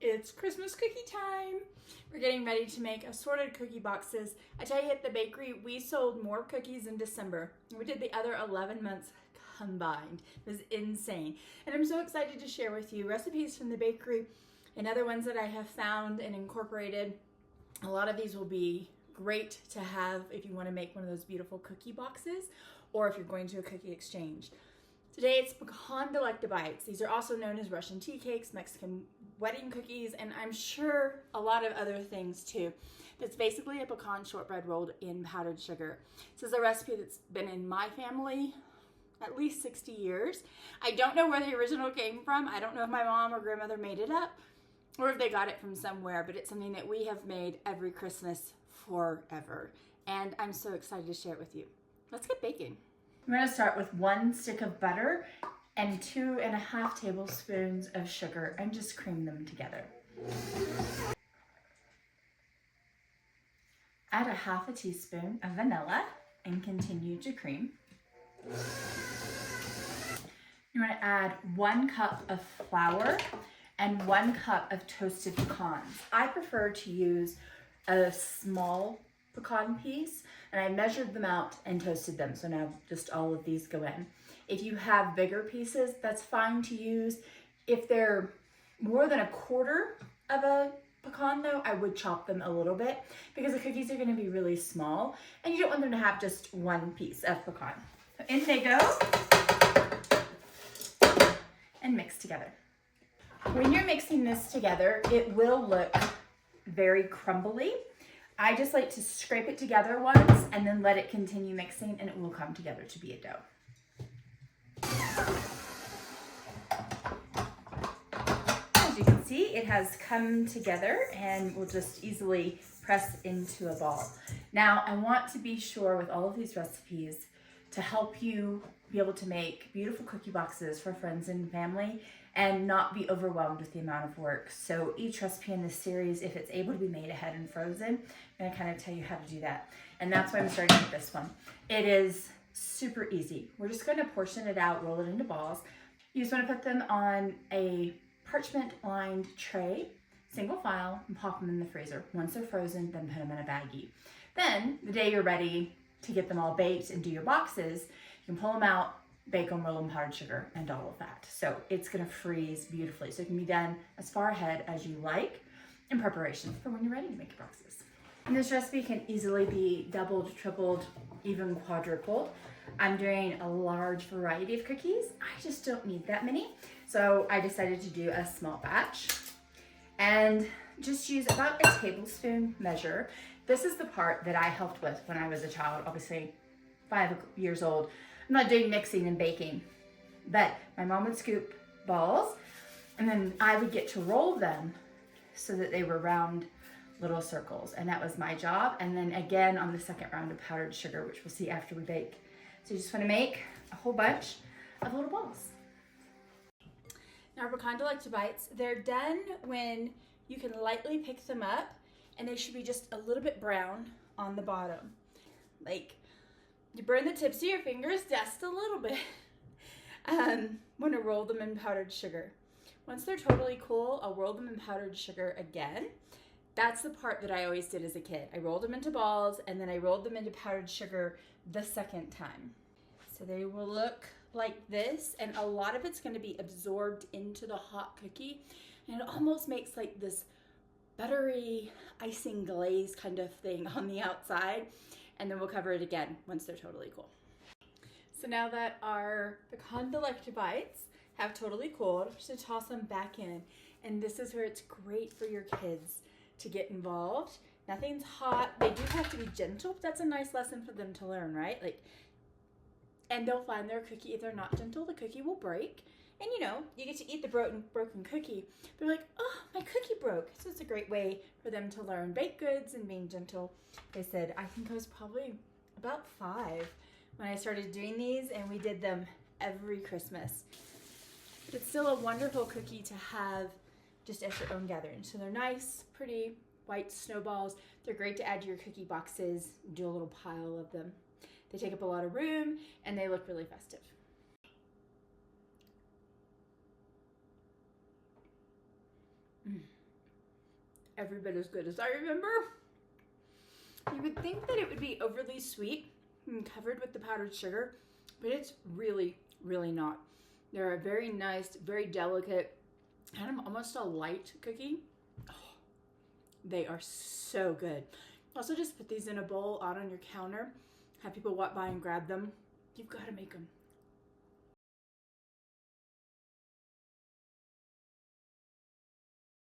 It's Christmas cookie time. We're getting ready to make assorted cookie boxes. I tell you, at the bakery, we sold more cookies in December. We did the other 11 months combined. It was insane. And I'm so excited to share with you recipes from the bakery and other ones that I have found and incorporated. A lot of these will be great to have if you want to make one of those beautiful cookie boxes or if you're going to a cookie exchange. Today it's pecan delectabites. These are also known as Russian tea cakes, Mexican wedding cookies, and I'm sure a lot of other things too. It's basically a pecan shortbread rolled in powdered sugar. This is a recipe that's been in my family at least 60 years. I don't know where the original came from. I don't know if my mom or grandmother made it up or if they got it from somewhere, but it's something that we have made every Christmas forever. And I'm so excited to share it with you. Let's get baking. I'm going to start with 1 stick of butter and 2.5 tablespoons of sugar and just cream them together. Add 1/2 teaspoon of vanilla and continue to cream. You want to add 1 cup of flour and 1 cup of toasted pecans. I prefer to use a small pecan piece, and I measured them out and toasted them, so now just all of these go in. If you have bigger pieces, that's fine to use. If they're more than 1/4 of a pecan though, I would chop them a little bit because the cookies are going to be really small and you don't want them to have just 1 piece of pecan. So in they go and mix together. When you're mixing this together, it will look very crumbly. I just like to scrape it together once and then let it continue mixing and it will come together to be a dough. As you can see, it has come together and we'll just easily press into a ball. Now, I want to be sure with all of these recipes to help you be able to make beautiful cookie boxes for friends and family and not be overwhelmed with the amount of work. So each recipe in this series, if it's able to be made ahead and frozen, I'm gonna kind of tell you how to do that. And that's why I'm starting with this one. It is super easy. We're just gonna portion it out, roll it into balls. You just wanna put them on a parchment lined tray, single file, and pop them in the freezer. Once they're frozen, then put them in a baggie. Then, the day you're ready to get them all baked and do your boxes, you can pull them out, bake them, roll them in powdered sugar, and all of that. So it's gonna freeze beautifully. So it can be done as far ahead as you like in preparation for when you're ready to make your boxes. And this recipe can easily be doubled, tripled, even quadrupled. I'm doing a large variety of cookies. I just don't need that many. So I decided to do a small batch and just use about a tablespoon measure. This is the part that I helped with when I was a child, obviously 5 years old. I'm not doing mixing and baking, but my mom would scoop balls and then I would get to roll them so that they were round little circles. And that was my job. And then again on the second round of powdered sugar, which we'll see after we bake. So you just want to make a whole bunch of little balls. Now pecan delectabites, they're done when you can lightly pick them up and they should be just a little bit brown on the bottom. Like, you burn the tips of your fingers just a little bit. Want to roll them in powdered sugar. Once they're totally cool, I'll roll them in powdered sugar again. That's the part that I always did as a kid. I rolled them into balls and then I rolled them into powdered sugar the second time. So they will look like this, and a lot of it's going to be absorbed into the hot cookie, and it almost makes like this buttery icing glaze kind of thing on the outside. And then we'll cover it again once they're totally cool. So now that our pecan delectabites have totally cooled, I'm just gonna toss them back in. And this is where it's great for your kids to get involved. Nothing's hot. They do have to be gentle, but that's a nice lesson for them to learn, right? And they'll find their cookie, if they're not gentle, the cookie will break. And you know, you get to eat the broken cookie. They're like, oh, my cookie broke. So it's a great way for them to learn baked goods and being gentle. They said, I think I was probably about 5 when I started doing these, and we did them every Christmas. But it's still a wonderful cookie to have just at your own gathering. So they're nice, pretty white snowballs. They're great to add to your cookie boxes, do a little pile of them. They take up a lot of room and they look really festive. every bit as good as I remember. You would think that it would be overly sweet and covered with the powdered sugar, but it's really, really not. They're a very nice, very delicate, kind of almost a light cookie. Oh, they are so good. Also, just put these in a bowl out on your counter. Have people walk by and grab them. You've got to make them.